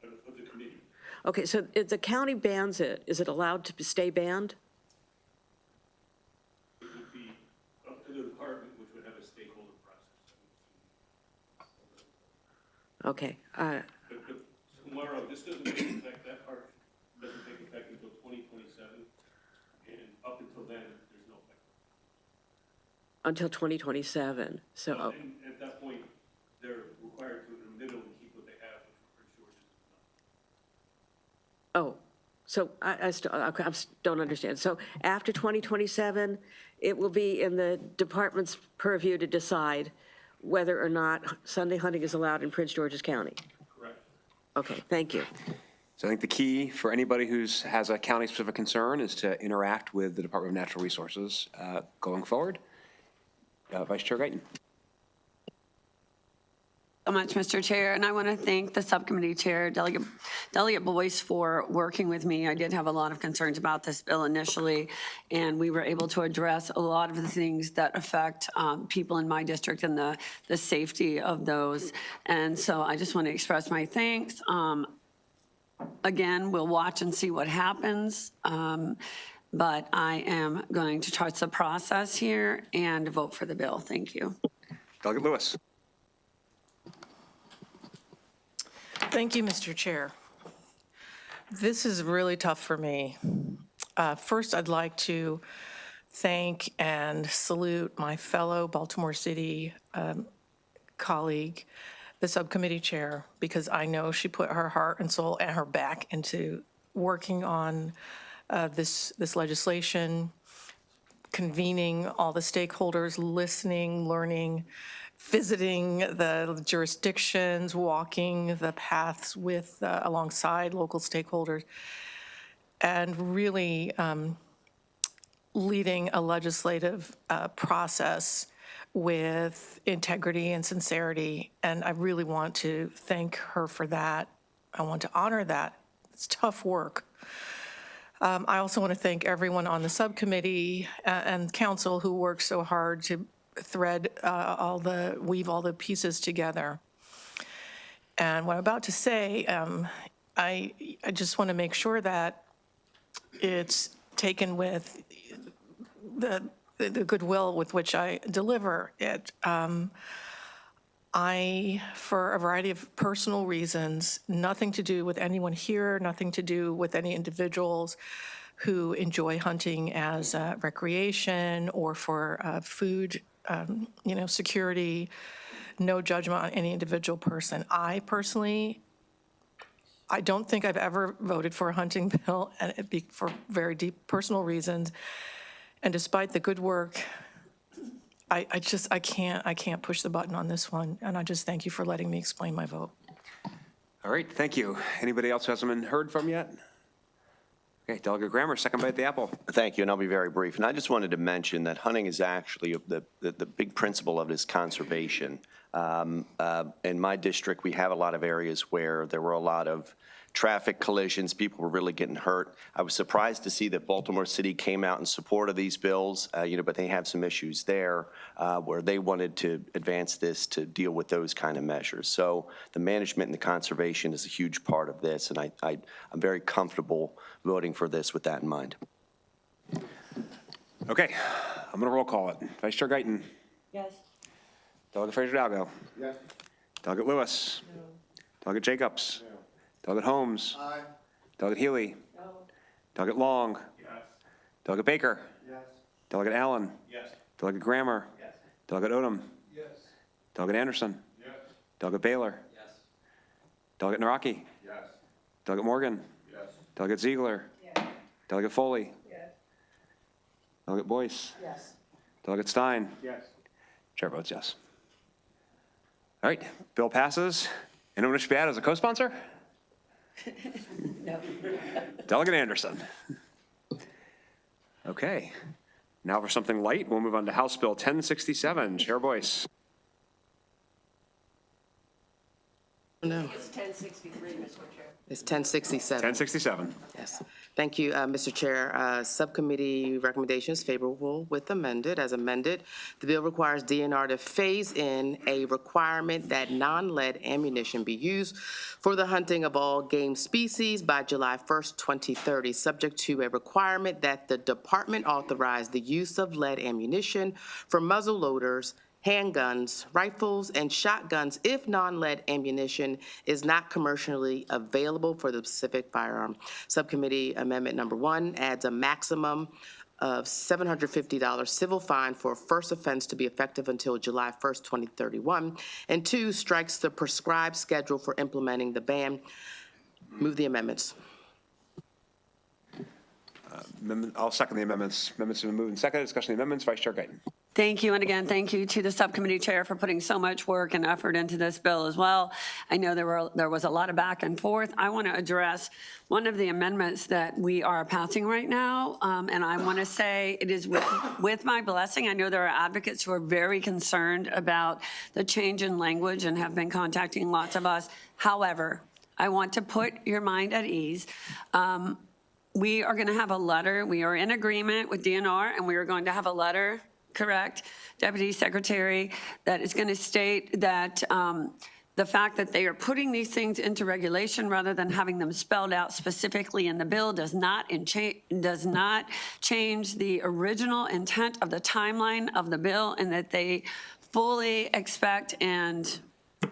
Of the committee. Okay, so if the county bans it, is it allowed to stay banned? It would be up to the department, which would have a stakeholder process. Okay. But tomorrow, this doesn't take effect, that part doesn't take effect until 2027, and up until then, there's no effect. Until 2027, so, And at that point, they're required to, in the middle, keep what they have, which Prince George's is not. oh, so I still don't understand. So after 2027, it will be in the department's purview to decide whether or not Sunday hunting is allowed in Prince George's County? Correct. Okay, thank you. So I think the key for anybody has a county-specific concern is to interact with the Department of Natural Resources going forward. Vice Chair Guyton. So much, Mr. Chair, and I want to thank the subcommittee chair, Delegate Boyce, for working with me. I did have a lot of concerns about this bill initially, and we were able to address a lot of the things that affect people in my district and the safety of those. And so I just want to express my thanks. Again, we'll watch and see what happens, but I am going to trust the process here and vote for the bill. Thank you. Delegate Lewis. Thank you, Mr. Chair. This is really tough for me. First, I'd like to thank and salute my fellow Baltimore City colleague, the subcommittee chair, because I know she put her heart and soul and her back into working on this legislation, convening all the stakeholders, listening, learning, visiting the jurisdictions, walking the paths alongside local stakeholders, and really leading a legislative process with integrity and sincerity. And I really want to thank her for that. I want to honor that. It's tough work. I also want to thank everyone on the subcommittee and council who worked so hard to weave all the pieces together. And what I'm about to say, I just want to make sure that it's taken with the goodwill with which I deliver it. For a variety of personal reasons, nothing to do with anyone here, nothing to do with any individuals who enjoy hunting as recreation or for food, security, no judgment on any individual person. I don't think I've ever voted for a hunting bill, and it'd be for very deep personal reasons. And despite the good work, I can't push the button on this one. And I just thank you for letting me explain my vote. All right, thank you. Anybody else who hasn't been heard from yet? Okay, Delegate Grammer, second bite at the apple. Thank you, and I'll be very brief. And I just wanted to mention that hunting is actually, the big principle of it is conservation. In my district, we have a lot of areas where there were a lot of traffic collisions, people were really getting hurt. I was surprised to see that Baltimore City came out in support of these bills, but they have some issues there where they wanted to advance this to deal with those kind of measures. So the management and the conservation is a huge part of this, and I'm very comfortable voting for this with that in mind. Okay, I'm going to roll call it. Vice Chair Guyton. Yes. Delegate Fraser-Dalgo. Yes. Delegate Lewis. No. Delegate Jacobs. No. Delegate Holmes. Aye. Delegate Healy. No. Delegate Long. Yes. Delegate Baker. Yes. Delegate Allen. Yes. Delegate Grammer. Yes. Delegate Odom? Yes. Delegate Anderson? Yes. Delegate Baylor? Yes. Delegate Naraki? Yes. Delegate Morgan? Yes. Delegate Ziegler? Yes. Delegate Foley? Yes. Delegate Boyce? Yes. Delegate Stein? Yes. Chair votes yes. All right, bill passes. Anyone wish to be added as a co-sponsor? No. Delegate Anderson. Okay, now for something light, we'll move on to House Bill 1067. Chair Boyce. No, It's 1063, Mr. Chair. it's 1067. 1067. Yes. Thank you, Mr. Chair. Subcommittee recommendation is favorable with amended. As amended, the bill requires DNR to phase in a requirement that non-lead ammunition be used for the hunting of all game species by July 1st, 2030, subject to a requirement that the department authorize the use of lead ammunition for muzzle loaders, handguns, rifles, and shotguns if non-lead ammunition is not commercially available for the specific firearm. Subcommittee Amendment Number 1 adds a maximum of $750 civil fine for a first offense to be effective until July 1st, 2031. And 2 strikes the prescribed schedule for implementing the ban. Move the amendments. I'll second the amendments. Amendments have been moved and seconded. Discussion of the amendments. Vice Chair Guyton. Thank you, and again, thank you to the subcommittee chair for putting so much work and effort into this bill as well. I know there was a lot of back and forth. I want to address one of the amendments that we are passing right now, and I want to say it is with my blessing. I know there are advocates who are very concerned about the change in language and have been contacting lots of us. However, I want to put your mind at ease. We are going to have a letter. We are in agreement with DNR, and we are going to have a letter, correct, Deputy Secretary, that is going to state that the fact that they are putting these things into regulation rather than having them spelled out specifically in the bill does not change the original intent of the timeline of the bill, and that they fully expect and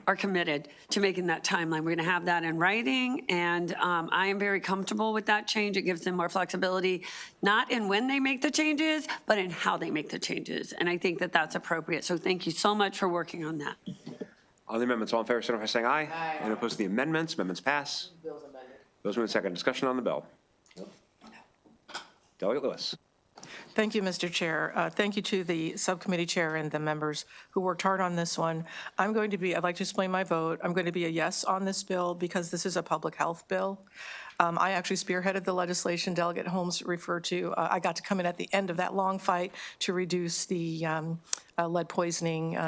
are committed to making that timeline. We're going to have that in writing, and I am very comfortable with that change. It gives them more flexibility, not in when they make the changes, but in how they make the changes, and I think that that's appropriate. So thank you so much for working on that. On the amendments, all in favor, signify by saying aye. Aye. And opposed to the amendments, amendments pass. Bill's amended. Those moved and seconded. Discussion on the bill. Delegate Lewis. Thank you, Mr. Chair. Thank you to the subcommittee chair and the members who worked hard on this one. I'd like to explain my vote. I'm going to be a yes on this bill because this is a public health bill. I actually spearheaded the legislation Delegate Holmes referred to. I got to come in at the end of that long fight to reduce the lead poisoning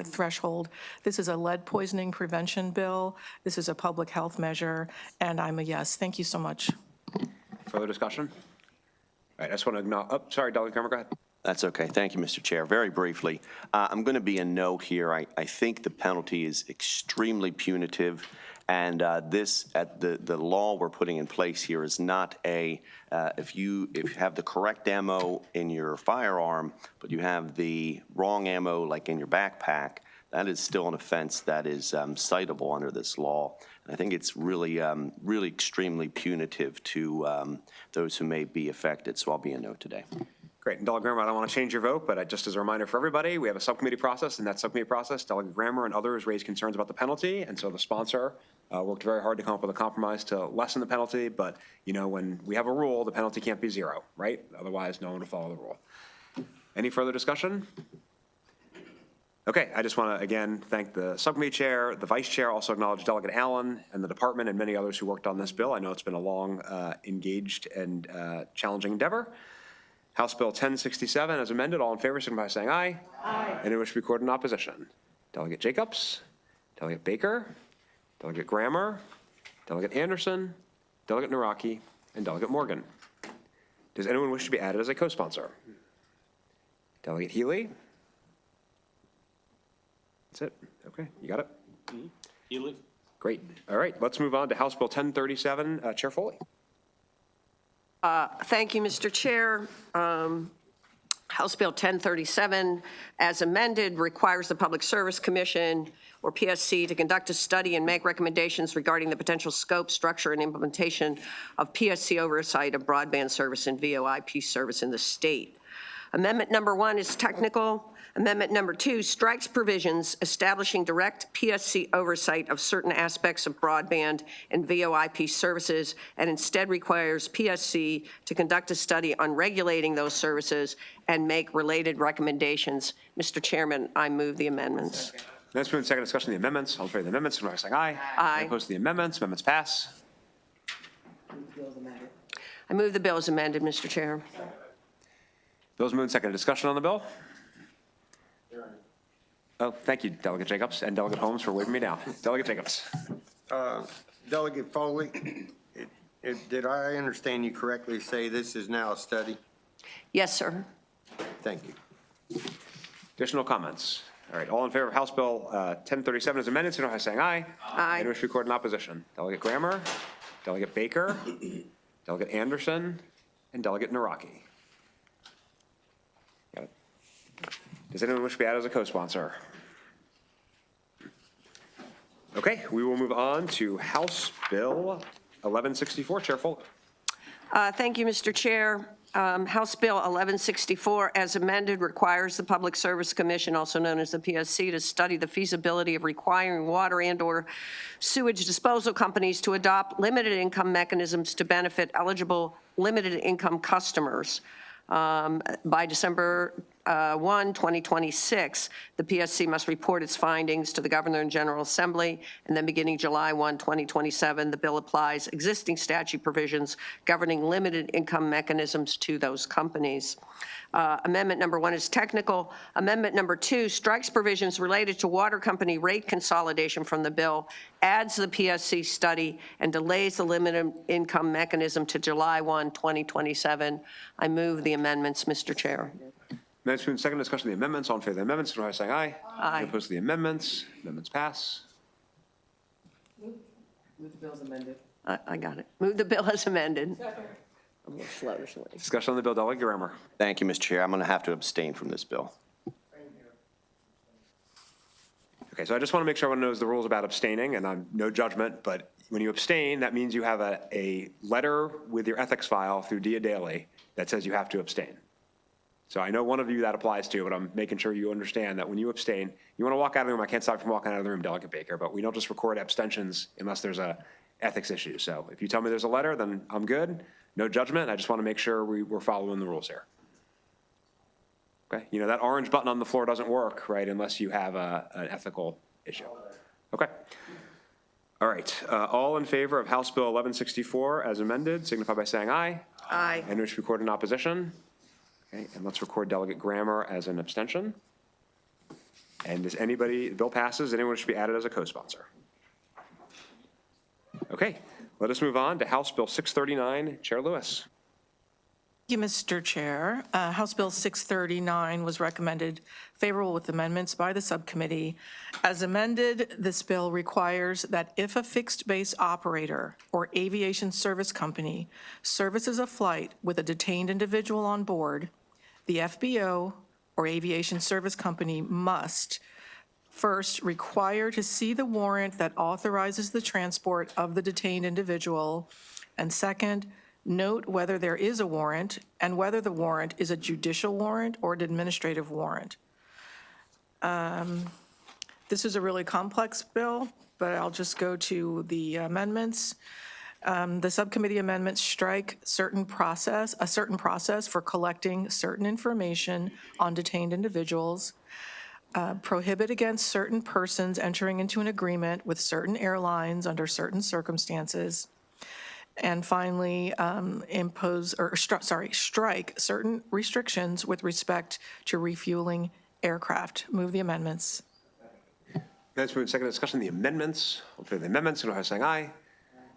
threshold. This is a lead poisoning prevention bill. This is a public health measure, and I'm a yes. Thank you so much. Further discussion? All right, I just want to acknowledge, sorry, Delegate Kramer, go ahead. That's okay. Thank you, Mr. Chair. Very briefly, I'm going to be a no here. I think the penalty is extremely punitive, and the law we're putting in place here is not if you have the correct ammo in your firearm, but you have the wrong ammo like in your backpack, that is still an offense that is citable under this law. And I think it's really extremely punitive to those who may be affected. So I'll be a no today. Great. And Delegate Grammer, I don't want to change your vote, but just as a reminder for everybody, we have a subcommittee process. In that subcommittee process, Delegate Grammer and others raised concerns about the penalty. And so the sponsor worked very hard to come up with a compromise to lessen the penalty. But, you know, when we have a rule, the penalty can't be 0, right? Otherwise, no one will follow the rule. Any further discussion? Okay, I just want to, again, thank the subcommittee chair, the vice chair, also acknowledge Delegate Allen and the department and many others who worked on this bill. I know it's been a long, engaged, and challenging endeavor. House Bill 1067 as amended, all in favor, signify by saying aye. Aye. Anyone wish to be recorded in opposition? Delegate Jacobs, Delegate Baker, Delegate Grammer, Delegate Anderson, Delegate Naraki, and Delegate Morgan. Does anyone wish to be added as a co-sponsor? Delegate Healy? That's it. Okay, you got it? Healy? Great. All right, let's move on to House Bill 1037. Chair Foley. Thank you, Mr. Chair. House Bill 1037, as amended, requires the Public Service Commission, or PSC, to conduct a study and make recommendations regarding the potential scope, structure, and implementation of PSC oversight of broadband service and VoIP service in the state. Amendment number 1 is technical. Amendment number 2 strikes provisions establishing direct PSC oversight of certain aspects of broadband and VoIP services and instead requires PSC to conduct a study on regulating those services and make related recommendations. Mr. Chairman, I move the amendments. Let's move in second discussion of the amendments. All in favor of the amendments, signify by saying aye. Aye. Any opposed to the amendments? Amendments pass. I move the bill as amended, Mr. Chair. Bills moved in second discussion on the bill. Oh, thank you, Delegate Jacobs and Delegate Holmes for waving me down. Delegate Jacobs. Delegate Foley, did I understand you correctly say this is now a study? Yes, sir. Thank you. Additional comments? All right, all in favor of House Bill 1037 as amended, signify by saying aye. Aye. Any wish to record in opposition? Delegate Grammer, Delegate Baker, Delegate Anderson, and Delegate Naraki. Got it. Does anyone wish to be added as a co-sponsor? Okay, we will move on to House Bill 1164. Chair Foley. Thank you, Mr. Chair. House Bill 1164, as amended, requires the Public Service Commission, also known as the PSC, to study the feasibility of requiring water and/or sewage disposal companies to adopt limited income mechanisms to benefit eligible limited income customers. By December 1, 2026, the PSC must report its findings to the Governor and General Assembly, and then beginning July 1, 2027, the bill applies existing statute provisions governing limited income mechanisms to those companies. Amendment number 1 is technical. Amendment number 2 strikes provisions related to water company rate consolidation from the bill, adds the PSC study, and delays the limited income mechanism to July 1, 2027. I move the amendments, Mr. Chair. Minutes moved in second discussion of the amendments. All in favor of the amendments, signify by saying aye. Aye. Any opposed to the amendments? Amendments pass. Move the bill as amended. I got it. Move the bill as amended. I'm a little slow this morning. Discussion on the bill, Delegate Grammer. Thank you, Mr. Chair. I'm going to have to abstain from this bill. Okay, so I just want to make sure everyone knows the rules about abstaining, and I'm no judgment, but when you abstain, that means you have a letter with your ethics file through Dia Daily that says you have to abstain. So I know one of you that applies to, but I'm making sure you understand that when you abstain, you want to walk out of the room. I can't stop you from walking out of the room, Delegate Baker, but we don't just record abstentions unless there's a ethics issue. So if you tell me there's a letter, then I'm good. No judgment. I just want to make sure we're following the rules here. Okay, you know, that orange button on the floor doesn't work, right, unless you have an ethical issue. Okay. All right, all in favor of House Bill 1164 as amended, signify by saying aye. Aye. Any wish to record in opposition? Okay, and let's record Delegate Grammer as an abstention. And does anybody, the bill passes, anyone should be added as a co-sponsor? Okay, let us move on to House Bill 639. Chair Lewis. Thank you, Mr. Chair. House Bill 639 was recommended favorable with amendments by the subcommittee. As amended, this bill requires that if a fixed-base operator or aviation service company services a flight with a detained individual on board, the FBO or aviation service company must first require to see the warrant that authorizes the transport of the detained individual, and second, note whether there is a warrant and whether the warrant is a judicial warrant or an administrative warrant. This is a really complex bill, but I'll just go to the amendments. The subcommittee amendments strike a certain process for collecting certain information on detained individuals, prohibit against certain persons entering into an agreement with certain airlines under certain circumstances, and finally, strike certain restrictions with respect to refueling aircraft. Move the amendments. Let's move to second discussion of the amendments. All in favor of the amendments, signify by saying aye.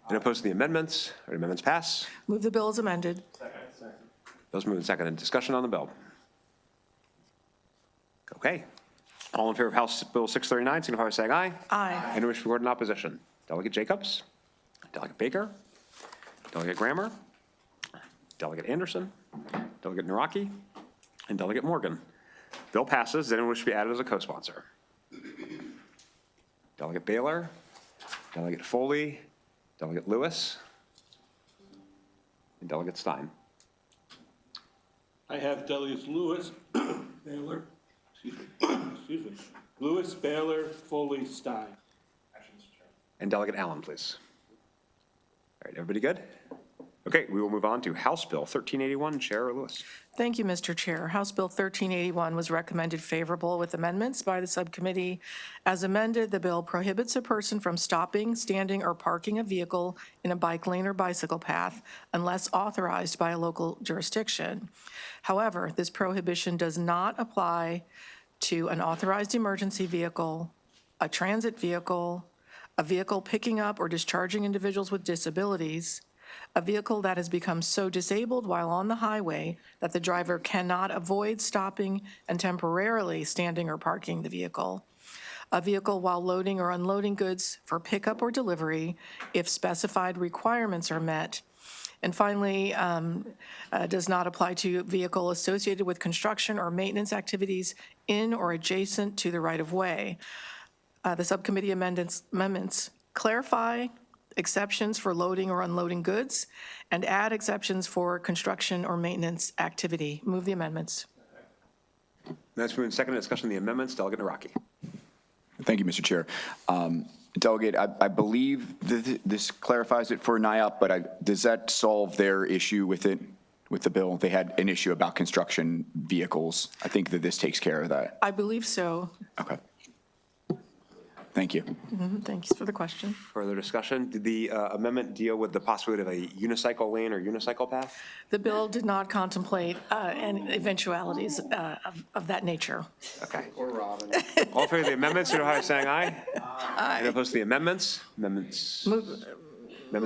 And opposed to the amendments? Or the amendments pass? Move the bill as amended. Bills moved in second. And discussion on the bill. Okay. All in favor of House Bill 639, signify by saying aye. Aye. Any wish to record in opposition? Delegate Jacobs, Delegate Baker, Delegate Grammer, Delegate Anderson, Delegate Naraki, and Delegate Morgan. Bill passes. Does anyone wish to be added as a co-sponsor? Delegate Baylor, Delegate Foley, Delegate Lewis, and Delegate Stein. I have Delegates Lewis, Baylor, excuse me, Lewis, Baylor, Foley, Stein. And Delegate Allen, please. All right, everybody good? Okay, we will move on to House Bill 1381. Chair Lewis. Thank you, Mr. Chair. House Bill 1381 was recommended favorable with amendments by the subcommittee. As amended, the bill prohibits a person from stopping, standing, or parking a vehicle in a bike lane or bicycle path unless authorized by a local jurisdiction. However, this prohibition does not apply to an authorized emergency vehicle, a transit vehicle, a vehicle picking up or discharging individuals with disabilities, a vehicle that has become so disabled while on the highway that the driver cannot avoid stopping and temporarily standing or parking the vehicle, a vehicle while loading or unloading goods for pickup or delivery if specified requirements are met, and finally, does not apply to vehicle associated with construction or maintenance activities in or adjacent to the right-of-way. The subcommittee amendments clarify exceptions for loading or unloading goods and add exceptions for construction or maintenance activity. Move the amendments. That's moved and seconded. Discussion on the amendments. Delegate Naraki. Thank you, Mr. Chair. Delegate, I believe this clarifies it for NIOP, but does that solve their issue with it, with the bill? They had an issue about construction vehicles. I think that this takes care of that. I believe so. Okay. Thank you. Thanks for the question. Further discussion? Did the amendment deal with the possibility of a unicycle lane or unicycle path? The bill did not contemplate any eventualities of that nature. Okay. Or Robin. All in favor of the amendments, signify by saying aye. Aye. Any opposed to the amendments? Amendments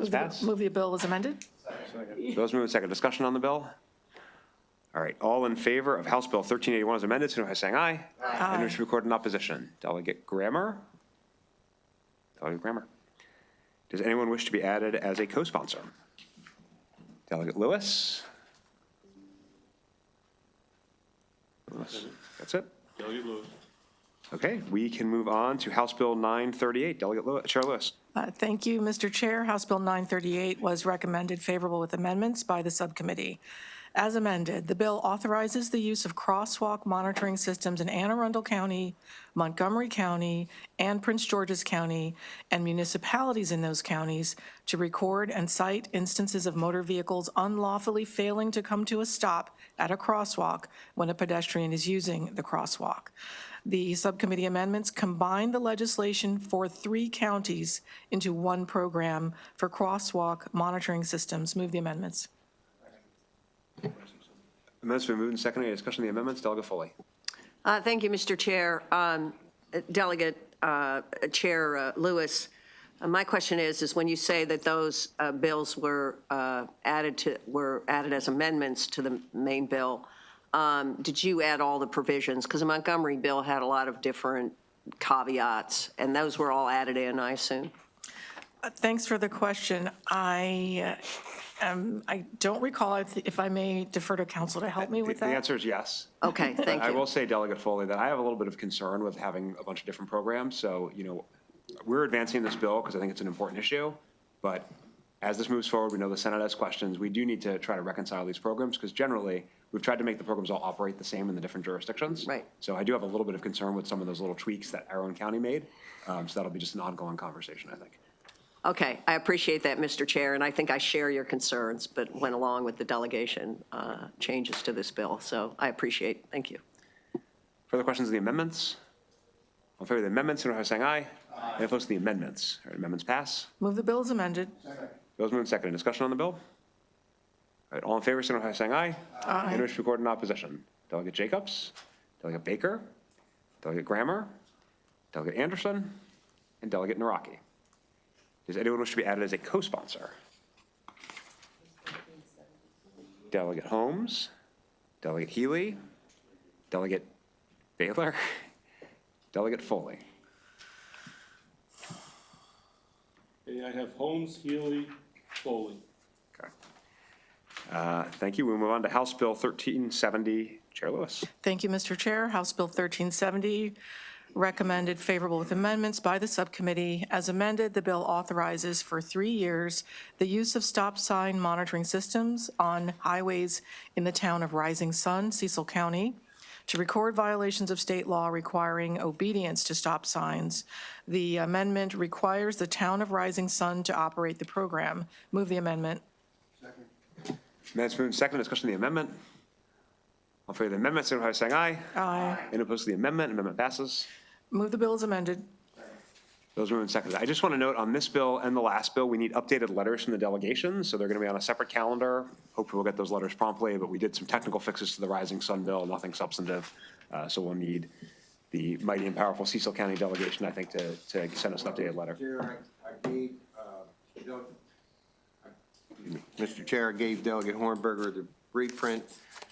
pass? Move the bill as amended. Those moved and seconded. Discussion on the bill? All right. All in favor of House Bill 1381 as amended, signify by saying aye. Aye. And wish to record in opposition. Delegate Grammer? Delegate Grammer. Does anyone wish to be added as a co-sponsor? Delegate Lewis? That's it? Delegate Lewis. Okay, we can move on to House Bill 938. Delegate Lewis, Chair Lewis. Thank you, Mr. Chair. House Bill 938 was recommended favorable with amendments by the subcommittee. As amended, the bill authorizes the use of crosswalk monitoring systems in Anne Arundel County, Montgomery County, and Prince George's County, and municipalities in those counties to record and cite instances of motor vehicles unlawfully failing to come to a stop at a crosswalk when a pedestrian is using the crosswalk. The subcommittee amendments combine the legislation for 3 counties into one program for crosswalk monitoring systems. Move the amendments. Amendments been moved and seconded. Any discussion on the amendments? Delegate Foley. Thank you, Mr. Chair. Delegate Chair Lewis, my question is when you say that those bills were added as amendments to the main bill, did you add all the provisions? Because the Montgomery bill had a lot of different caveats, and those were all added in, I assume. Thanks for the question. I don't recall if I may defer to council to help me with that. The answer is yes. Okay, thank you. I will say, Delegate Foley, that I have a little bit of concern with having a bunch of different programs. So, we're advancing this bill because I think it's an important issue. But as this moves forward, we know the Senate has questions. We do need to try to reconcile these programs because generally we've tried to make the programs all operate the same in the different jurisdictions. Right. So I do have a little bit of concern with some of those little tweaks that our own county made. So that'll be just an ongoing conversation, I think. Okay, I appreciate that, Mr. Chair, and I think I share your concerns, but went along with the delegation changes to this bill, so I appreciate, thank you. Further questions on the amendments? All in favor of the amendments, signify by saying aye. Aye. Any opposed to the amendments? All right, amendments pass. Move the bill as amended. Bills moved and seconded. Discussion on the bill? All right, all in favor, signify by saying aye. Aye. Any wish to record in opposition? Delegate Jacobs, Delegate Baker, Delegate Grammer, Delegate Anderson, and Delegate Naraki. Does anyone wish to be added as a co-sponsor? Delegate Holmes, Delegate Healy, Delegate Baylor, Delegate Foley. Okay, I have Holmes, Healy, Foley. Okay. Thank you. We'll move on to House Bill 1370. Chair Lewis. Thank you, Mr. Chair. House Bill 1370 recommended favorable with amendments by the subcommittee. As amended, the bill authorizes for 3 years the use of stop sign monitoring systems on highways in the town of Rising Sun, Cecil County, to record violations of state law requiring obedience to stop signs. The amendment requires the town of Rising Sun to operate the program. Move the amendment. Amendment's moved and seconded. Discussion of the amendment. All in favor of the amendment, signify by saying aye. Aye. Any opposed to the amendment? Amendment passes. Move the bill as amended. Those moved and seconded. I just want to note on this bill and the last bill, we need updated letters from the delegation, so they're going to be on a separate calendar. Hopefully we'll get those letters promptly, but we did some technical fixes to the Rising Sun bill, nothing substantive. So we'll need the mighty and powerful Cecil County delegation, I think, to send us an updated letter. Mr. Chair, I gave Delegate Hornberger the reprint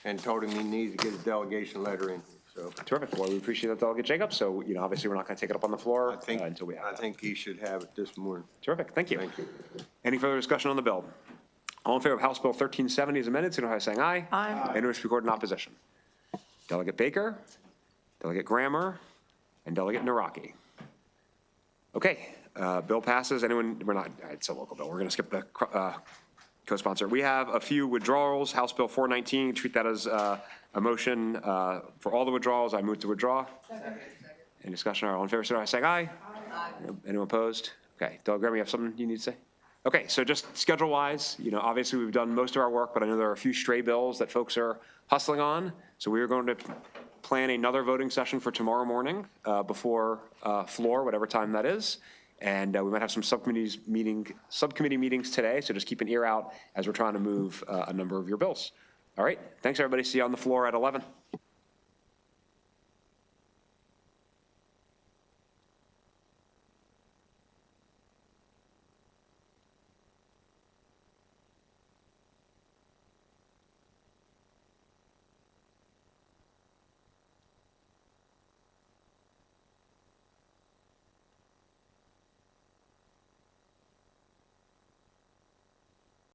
and told him he needed to get a delegation letter in. So Terrific. Well, we appreciate that, Delegate Jacobs. So, obviously, we're not going to take it up on the floor until we have I that. think he should have it this morning. Terrific. Thank you. Thank you. Any further discussion on the bill? All in favor of House Bill 1370 as amended, signify by saying aye. Aye. Any wish to record in opposition? Delegate Baker, Delegate Grammer, and Delegate Naraki. Okay, bill passes. Anyone, it's a local bill. We're going to skip the co-sponsor. We have a few withdrawals. House Bill 419, treat that as a motion for all the withdrawals. I move to withdraw. Any discussion? All in favor, signify by saying aye. Aye. Anyone opposed? Okay, Delegate Grammer, you have something you need to say? Okay, so just schedule-wise, obviously we've done most of our work, but I know there are a few stray bills that folks are hustling on. So we are going to plan another voting session for tomorrow morning before floor, whatever time that is. And we might have some subcommittee meetings today, so just keep an ear out as we're trying to move a number of your bills. All right, thanks everybody. See you on the floor at 11.